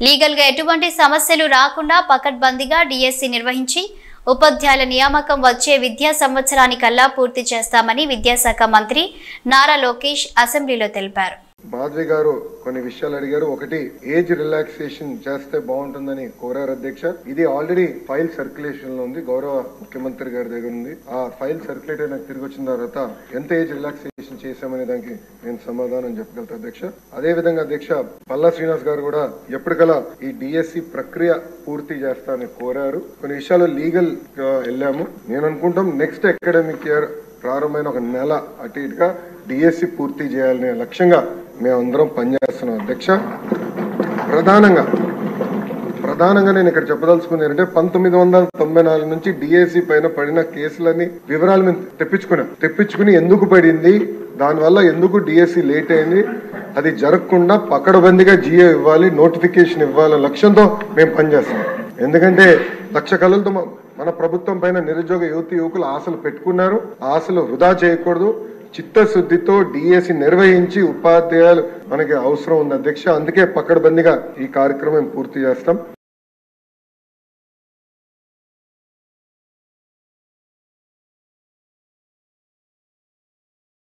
Legal గా ఎటువంటి సమస్యలు రాకుండా పకడ్బందీగా డిఎస్సి నిర్వహించి ఉపాధ్యాయుల నియామకం వచ్చే విద్యా సంవత్సరానికల్లా పూర్తి చేస్తామని విద్యాశాఖ మంత్రి నారా లోకేష్ అసెంబ్లీలో తెలిపారు. మాధవి గారు కొన్ని విషయాలు అడిగారు. ఒకటి, ఏజ్ రిలాక్సేషన్ చేస్తే బాగుంటుందని కోరారు అధ్యక్ష. ఇది ఆల్రెడీ ఫైల్ సర్క్యులేషన్ లో ఉంది, గౌరవ ముఖ్యమంత్రి గారి దగ్గర ఉంది. ఆ ఫైల్ సర్క్యులేట్ అయినా తిరిగి వచ్చిన తర్వాత ఎంత ఏజ్ రిలాక్సేషన్ చేశామనే దానికి నేను సమాధానం చెప్పగలుగుతా అధ్యక్ష. అదే విధంగా అధ్యక్ష, పల్లా శ్రీనివాస్ గారు కూడా ఎప్పటికలా ఈ డిఎస్సి ప్రక్రియ పూర్తి చేస్తానని కోరారు. కొన్ని విషయాలు లీగల్ గా వెళ్ళాము. నేను అనుకుంటాం నెక్స్ట్ అకాడమిక్ ఇయర్ ప్రారంభమైన ఒక నెల అటు ఇటుగా డిఎస్సి పూర్తి చేయాలనే లక్ష్యంగా మేమందరం పనిచేస్తున్నాం అధ్యక్ష. ప్రధానంగా నేను ఇక్కడ చెప్పదలుచుకుంది ఏంటంటే 1994 నుంచి డిఎస్సి పైన పడిన కేసులని వివరాలు మేము తెప్పించుకుని ఎందుకు పడింది, దానివల్ల ఎందుకు డిఎస్సి లేట్ అయింది, అది జరగకుండా పకడ్బందీగా జియో ఇవ్వాలి, నోటిఫికేషన్ ఇవ్వాలనే లక్ష్యంతో మేము పనిచేస్తున్నాం. ఎందుకంటే లక్ష కళలతో మన ప్రభుత్వం పైన నిరుద్యోగ యువకులు ఆశలు పెట్టుకున్నారు. ఆశలు వృధా చేయకూడదు. చిత్తశుద్ధితో డిఎస్సి నిర్వహించి ఉపాధ్యాయులు మనకి అవసరం ఉంది అధ్యక్ష. అందుకే పకడ్బందీగా ఈ కార్యక్రమం పూర్తి చేస్తాం.